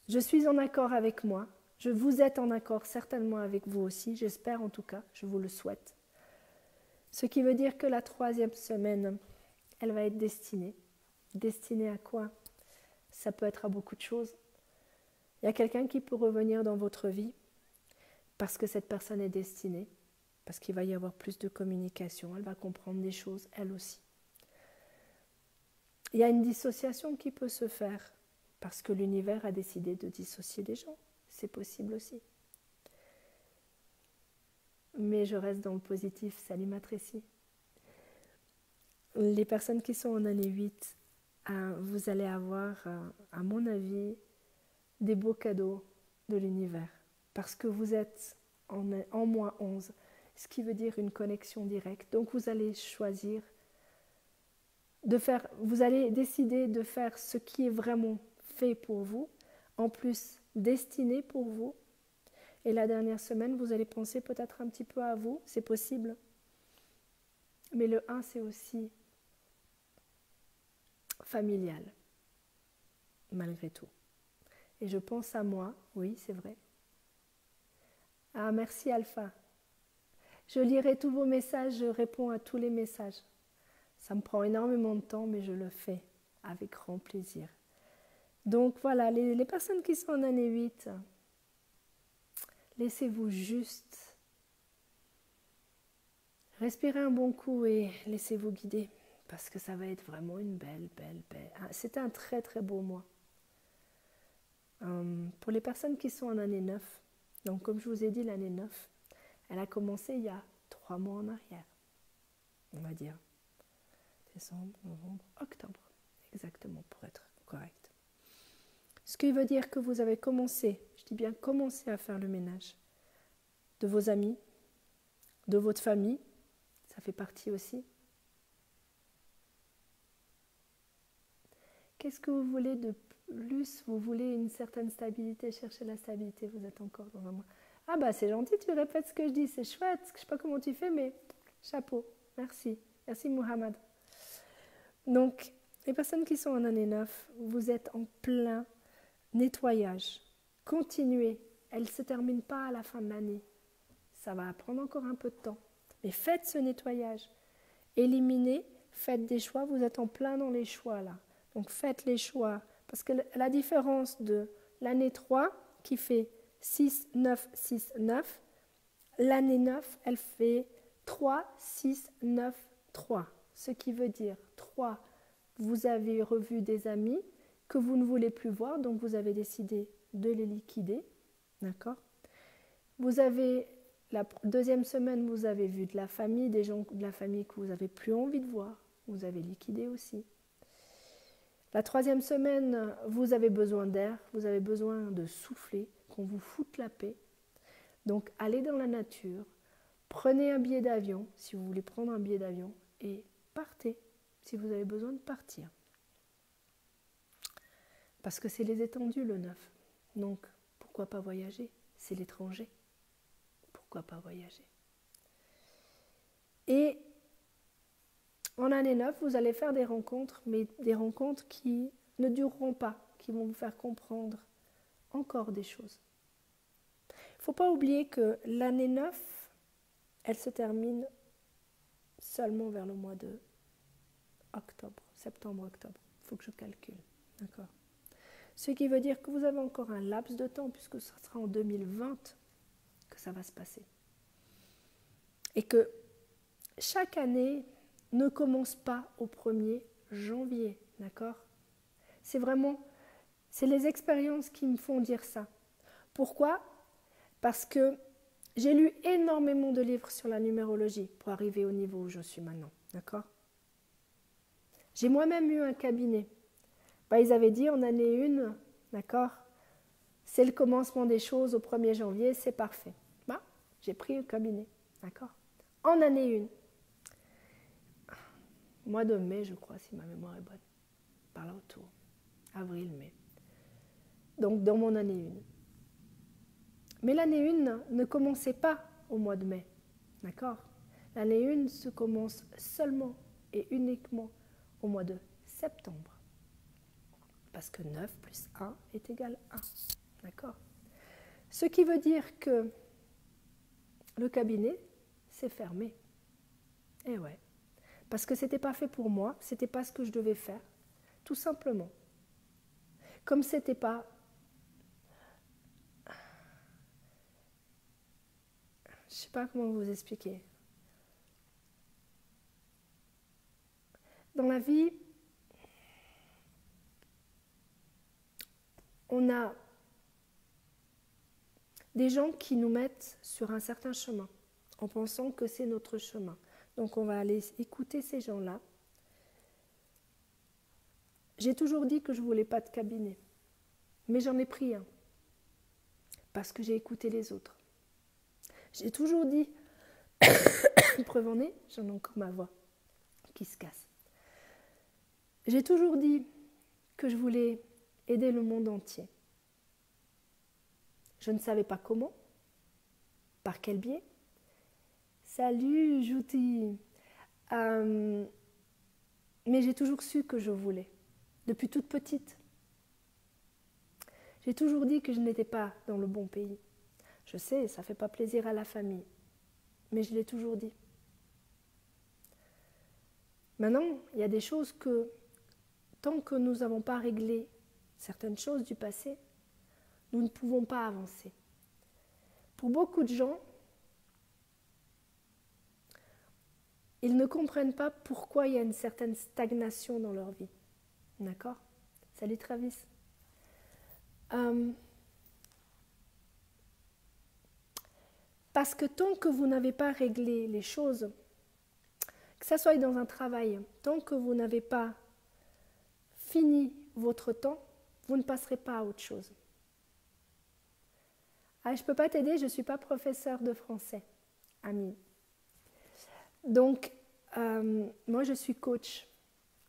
Je suis en accord avec moi. Vous êtes en accord certainement avec vous aussi, j'espère en tout cas, je vous le souhaite. Ce qui veut dire que la 3e semaine, elle va être destinée. Destinée à quoi? Ça peut être à beaucoup de choses. Il y a quelqu'un qui peut revenir dans votre vie parce que cette personne est destinée, parce qu'il va y avoir plus de communication, elle va comprendre des choses, elle aussi. Il y a une dissociation qui peut se faire parce que l'univers a décidé de dissocier des gens. C'est possible aussi. Mais je reste dans le positif. Salut ma Tracy. Les personnes qui sont en année 8, vous allez avoir, à mon avis, des beaux cadeaux de l'univers. Parce que vous êtes en moins 11, ce qui veut dire une connexion directe. Donc vous allez choisir vous allez décider de faire ce qui est vraiment fait pour vous, en plus destiné pour vous. Et la dernière semaine, vous allez penser peut-être un petit peu à vous, c'est possible. Mais le 1, c'est aussi familial, malgré tout. Et je pense à moi, oui, c'est vrai. Ah, merci Alpha. Je lirai tous vos messages, je réponds à tous les messages. Ça me prend énormément de temps, mais je le fais avec grand plaisir. Donc voilà, les personnes qui sont en année 8, laissez-vous juste respirer un bon coup et laissez-vous guider. Parce que ça va être vraiment une belle. C'était un très très beau mois. Pour les personnes qui sont en année 9, donc comme je vous ai dit, l'année 9, elle a commencé il y a 3 mois en arrière. On va dire décembre, novembre, octobre. Exactement, pour être correct. Ce qui veut dire que vous avez commencé, je dis bien commencé à faire le ménage de vos amis, de votre famille, ça fait partie aussi. Qu'est-ce que vous voulez de plus? Vous voulez une certaine stabilité, cherchez la stabilité, vous êtes encore dans un mois. Ah bah c'est gentil, tu répètes ce que je dis, c'est chouette, je ne sais pas comment tu fais, mais chapeau, merci. Merci Mohamed. Donc, les personnes qui sont en année 9, vous êtes en plein nettoyage. Continuez, elle ne se termine pas à la fin de l'année. Ça va prendre encore un peu de temps. Mais faites ce nettoyage. Éliminez, faites des choix, vous êtes en plein dans les choix là. Donc faites les choix. Parce que la différence de l'année 3 qui fait 6, 9, 6, 9, l'année 9, elle fait 3, 6, 9, 3. Ce qui veut dire 3, vous avez revu des amis que vous ne voulez plus voir, donc vous avez décidé de les liquider. D'accord ? Vous avez, la deuxième semaine, vous avez vu de la famille, des gens de la famille que vous n'avez plus envie de voir. Vous avez liquidé aussi. La troisième semaine, vous avez besoin d'air, vous avez besoin de souffler, qu'on vous foute la paix. Donc allez dans la nature, prenez un billet d'avion, si vous voulez prendre un billet d'avion, et partez, si vous avez besoin de partir. Parce que c'est les étendues le 9. Donc pourquoi pas voyager? C'est l'étranger. Pourquoi pas voyager? Et en année 9, vous allez faire des rencontres, mais des rencontres qui ne dureront pas, qui vont vous faire comprendre encore des choses. Il ne faut pas oublier que l'année 9, elle se termine seulement vers le mois de octobre, septembre-octobre. Il faut que je calcule, d'accord? Ce qui veut dire que vous avez encore un laps de temps, puisque ce sera en 2020 que ça va se passer. Et que chaque année ne commence pas au 1er janvier, d'accord? C'est les expériences qui me font dire ça. Pourquoi? Parce que j'ai lu énormément de livres sur la numérologie pour arriver au niveau où je suis maintenant, d'accord? J'ai moi-même eu un cabinet. Ils avaient dit en année 1, d'accord? C'est le commencement des choses au 1er janvier, c'est parfait. J'ai pris le cabinet, d'accord? En année 1. Mois de mai, je crois, si ma mémoire est bonne. Par là autour. Avril, mai. Donc, dans mon année 1. Mais l'année 1 ne commençait pas au mois de mai. D'accord? L'année 1 se commence seulement et uniquement au mois de septembre. Parce que 9 plus 1 est égal à 1. D'accord? Ce qui veut dire que le cabinet s'est fermé. Eh ouais. Parce que ce n'était pas fait pour moi, ce n'était pas ce que je devais faire, tout simplement. Comme ce n'était pas... Je ne sais pas comment vous expliquer. Dans la vie, on a des gens qui nous mettent sur un certain chemin, en pensant que c'est notre chemin. Donc on va aller écouter ces gens-là. J'ai toujours dit que je ne voulais pas de cabinet, mais j'en ai pris un, parce que j'ai écouté les autres. J'ai toujours dit, preuve en est, j'en ai encore ma voix qui se casse. J'ai toujours dit que je voulais aider le monde entier. Je ne savais pas comment, Par quel biais? Salut, Jouti. Mais j'ai toujours su que je voulais, depuis toute petite. J'ai toujours dit que je n'étais pas dans le bon pays. Je sais, ça ne fait pas plaisir à la famille, mais je l'ai toujours dit. Maintenant, il y a des choses que, tant que nous n'avons pas réglé certaines choses du passé, nous ne pouvons pas avancer. Pour beaucoup de gens, ils ne comprennent pas pourquoi il y a une certaine stagnation dans leur vie. D'accord? Salut Travis. Parce que tant que vous n'avez pas réglé les choses, que ça soit dans un travail, tant que vous n'avez pas fini votre temps, vous ne passerez pas à autre chose. Ah, je ne peux pas t'aider, je ne suis pas professeur de français, Amine. Donc, moi je suis coach,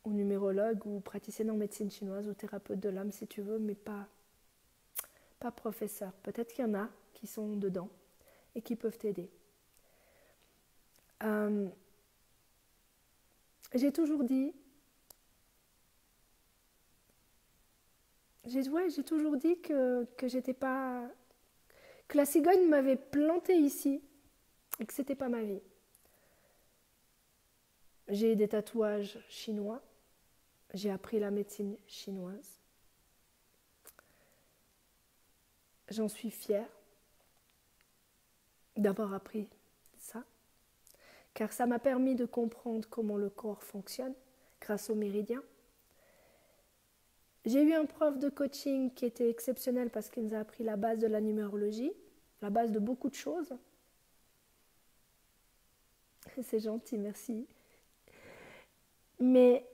ou numérologue, ou praticienne en médecine chinoise, ou thérapeute de l'âme si tu veux, mais pas professeur. Peut-être qu'il y en a qui sont dedans et qui peuvent t'aider. J'ai toujours dit, j'ai toujours dit que j'étais pas, que la cigogne m'avait planté ici et que c'était pas ma vie. J'ai des tatouages chinois, j'ai appris la médecine chinoise. J'en suis fière d'avoir appris ça, car ça m'a permis de comprendre comment le corps fonctionne grâce aux méridiens. J'ai eu un prof de coaching qui était exceptionnel parce qu'il nous a appris la base de la numérologie, la base de beaucoup de choses. C'est gentil, merci. Mais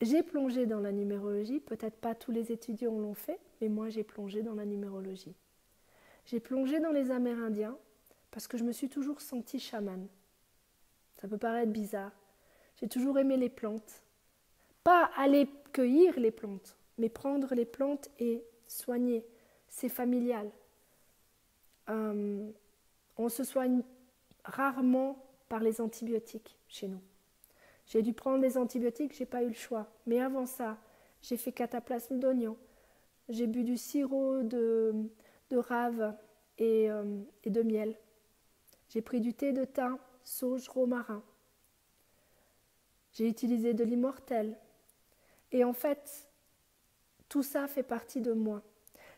j'ai plongé dans la numérologie, peut-être pas tous les étudiants l'ont fait, mais moi j'ai plongé dans la numérologie. J'ai plongé dans les Amérindiens parce que je me suis toujours sentie chamane. Ça peut paraître bizarre. J'ai toujours aimé les plantes. Pas aller cueillir les plantes, mais prendre les plantes et soigner. C'est familial. On se soigne rarement par les antibiotiques chez nous. J'ai dû prendre des antibiotiques, j'ai pas eu le choix. Mais avant ça, j'ai fait cataplasme d'oignon. J'ai bu du sirop de rave et de miel. J'ai pris du thé de thym, sauge, romarin. J'ai utilisé de l'immortel. Et en fait, tout ça fait partie de moi.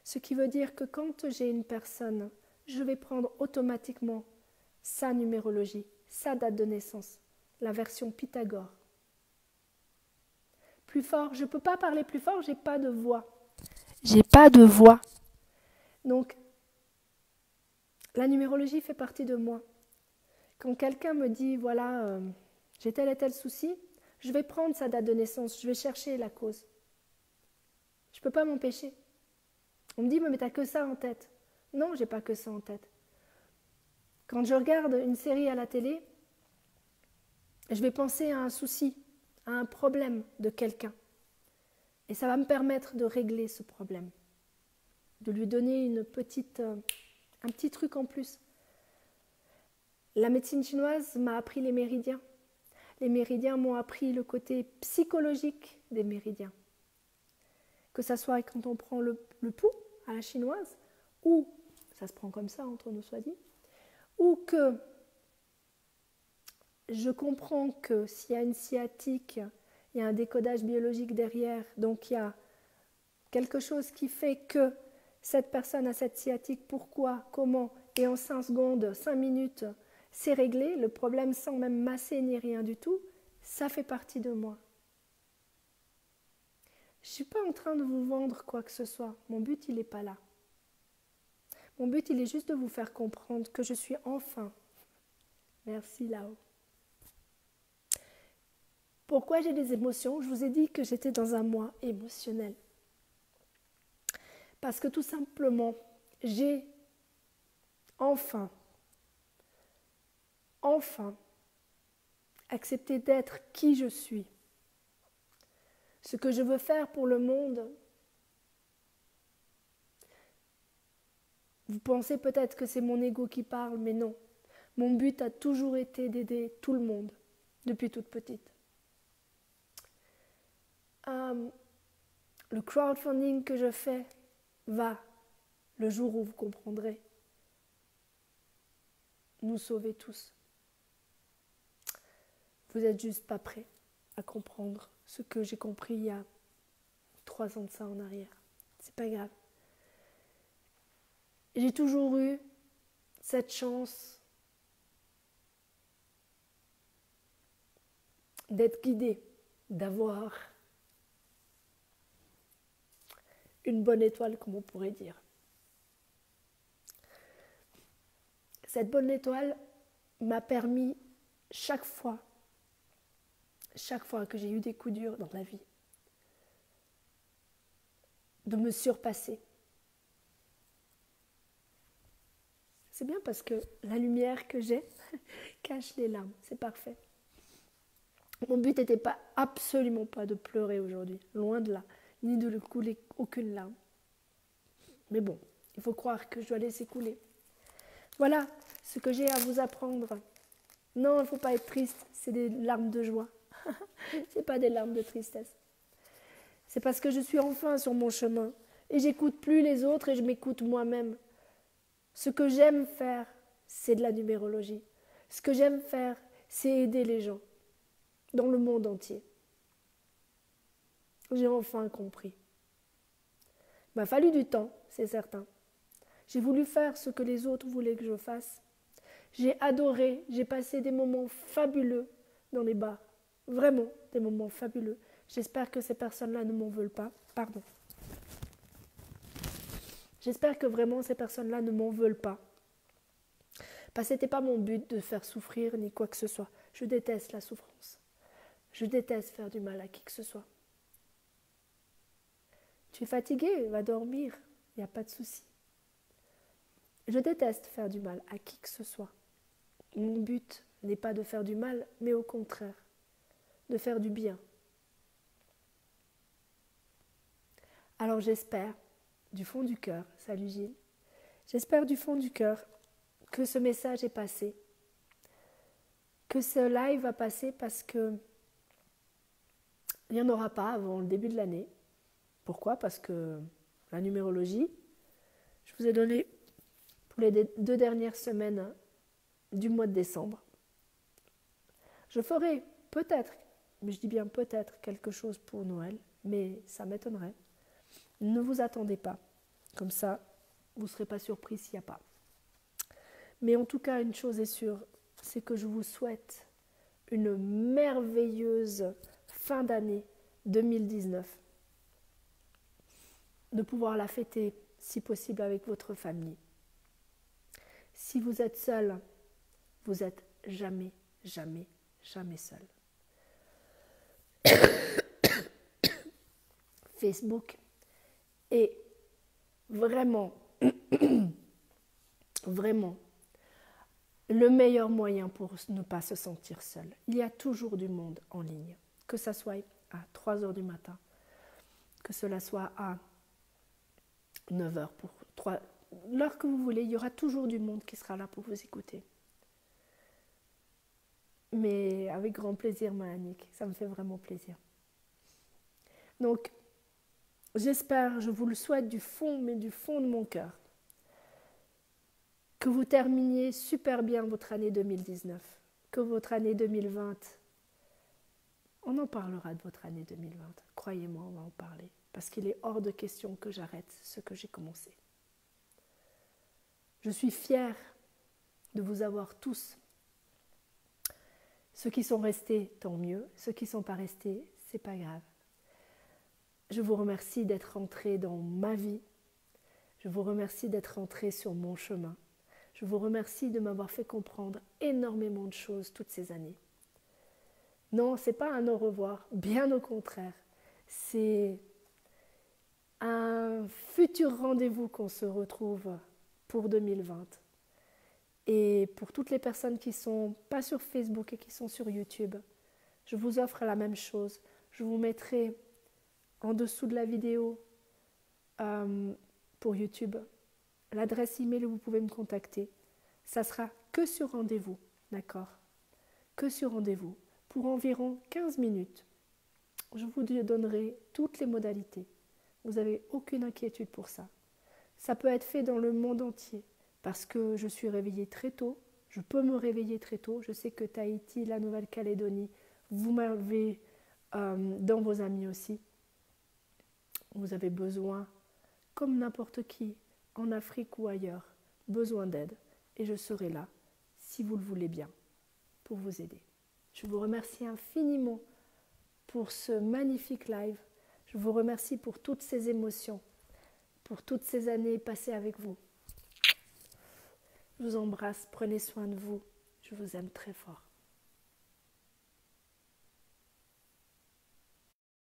Ce qui veut dire que quand j'ai une personne, je vais prendre automatiquement sa numérologie, sa date de naissance, la version Pythagore. Plus fort, je ne peux pas parler plus fort, j'ai pas de voix. J'ai pas de voix. Donc, la numérologie fait partie de moi. Quand quelqu'un me dit, voilà, j'ai tel et tel souci, je vais prendre sa date de naissance, je vais chercher la cause. Je ne peux pas m'empêcher. On me dit, mais tu n'as que ça en tête. Non, je n'ai pas que ça en tête. Quand je regarde une série à la télé, je vais penser à un souci, à un problème de quelqu'un. Et ça va me permettre de régler ce problème, de lui donner un petit truc en plus. La médecine chinoise m'a appris les méridiens. Les méridiens m'ont appris le côté psychologique des méridiens. Que ça soit quand on prend le pouls à la chinoise, ou, ça se prend comme ça entre nous soit dit, ou que je comprends que s'il y a une sciatique, il y a un décodage biologique derrière, donc il y a quelque chose qui fait que cette personne a cette sciatique, pourquoi, comment, et en 5 secondes, 5 minutes, c'est réglé, le problème sans même masser ni rien du tout, ça fait partie de moi. Je ne suis pas en train de vous vendre quoi que ce soit, mon but il n'est pas là. Mon but il est juste de vous faire comprendre que je suis enfin. Merci là-haut. Pourquoi j'ai des émotions? Je vous ai dit que j'étais dans un mois émotionnel. Parce que tout simplement, j'ai enfin accepté d'être qui je suis. Ce que je veux faire pour le monde, Vous pensez peut-être que c'est mon ego qui parle, mais non. Mon but a toujours été d'aider tout le monde, depuis toute petite. Le crowdfunding que je fais va, le jour où vous comprendrez, nous sauver tous. Vous n'êtes juste pas prêts à comprendre ce que j'ai compris il y a 3 ans de ça en arrière. C'est pas grave. J'ai toujours eu cette chance d'être guidée, d'avoir une bonne étoile, comme on pourrait dire. Cette bonne étoile m'a permis chaque fois que j'ai eu des coups durs dans la vie, de me surpasser. C'est bien parce que la lumière que j'ai cache les larmes, c'est parfait. Mon but n'était absolument pas de pleurer aujourd'hui, loin de là, ni de couler aucune larme. Mais bon, il faut croire que je dois laisser couler. Voilà ce que j'ai à vous apprendre. Non, il ne faut pas être triste, c'est des larmes de joie. C'est pas des larmes de tristesse. C'est parce que je suis enfin sur mon chemin et j'écoute plus les autres et je m'écoute moi-même. Ce que j'aime faire, c'est de la numérologie. Ce que j'aime faire, c'est aider les gens dans le monde entier. J'ai enfin compris. Il m'a fallu du temps, c'est certain. J'ai voulu faire ce que les autres voulaient que je fasse. J'ai adoré, j'ai passé des moments fabuleux dans les bars. Vraiment, des moments fabuleux. J'espère que ces personnes-là ne m'en veulent pas. Pardon. J'espère que vraiment ces personnes-là ne m'en veulent pas. Parce que ce n'était pas mon but de faire souffrir ni quoi que ce soit. Je déteste la souffrance. Je déteste faire du mal à qui que ce soit. Tu es fatigué, va dormir. Il n'y a pas de souci. Je déteste faire du mal à qui que ce soit. Mon but n'est pas de faire du mal, mais au contraire, de faire du bien. Alors j'espère, du fond du cœur, salut Gilles, j'espère du fond du cœur que ce message est passé, que ce live va passer parce que il n'y en aura pas avant le début de l'année. Pourquoi ? Parce que la numérologie, je vous ai donné pour les 2 dernières semaines du mois de décembre. Je ferai peut-être, mais je dis bien peut-être, quelque chose pour Noël, mais ça m'étonnerait. Ne vous attendez pas, comme ça, vous ne serez pas surpris s'il n'y a pas. Mais en tout cas, une chose est sûre, c'est que je vous souhaite une merveilleuse fin d'année 2019. De pouvoir la fêter, si possible, avec votre famille. Si vous êtes seul, vous n'êtes jamais, jamais, jamais seul. Facebook est vraiment, vraiment le meilleur moyen pour ne pas se sentir seul. Il y a toujours du monde en ligne, que ce soit à 3 heures du matin, que cela soit à 9 heures, pour 3, l'heure que vous voulez, il y aura toujours du monde qui sera là pour vous écouter. Mais avec grand plaisir, ma Annick, ça me fait vraiment plaisir. Donc, j'espère, je vous le souhaite du fond, mais du fond de mon cœur, que vous terminiez super bien votre année 2019, que votre année 2020, on en parlera de votre année 2020, croyez-moi, on va en parler, parce qu'il est hors de question que j'arrête ce que j'ai commencé. Je suis fière de vous avoir tous. Ceux qui sont restés, tant mieux. Ceux qui ne sont pas restés, c'est pas grave. Je vous remercie d'être rentrés dans ma vie. Je vous remercie d'être rentrés sur mon chemin. Je vous remercie de m'avoir fait comprendre énormément de choses toutes ces années. Non, ce n'est pas un au revoir, bien au contraire. C'est un futur rendez-vous qu'on se retrouve pour 2020. Et pour toutes les personnes qui ne sont pas sur Facebook et qui sont sur YouTube, je vous offre la même chose. Je vous mettrai en dessous de la vidéo pour YouTube l'adresse email où vous pouvez me contacter. Ça sera que sur rendez-vous, d'accord? Que sur rendez-vous, pour environ 15 minutes. Je vous donnerai toutes les modalités. Vous n'avez aucune inquiétude pour ça. Ça peut être fait dans le monde entier, parce que je suis réveillée très tôt. Je peux me réveiller très tôt. Je sais que Tahiti, la Nouvelle-Calédonie, vous m'avez dans vos amis aussi. Vous avez besoin, comme n'importe qui, en Afrique ou ailleurs, besoin d'aide. Et je serai là, si vous le voulez bien, pour vous aider. Je vous remercie infiniment pour ce magnifique live. Je vous remercie pour toutes ces émotions, pour toutes ces années passées avec vous. Je vous embrasse, prenez soin de vous. Je vous aime très fort.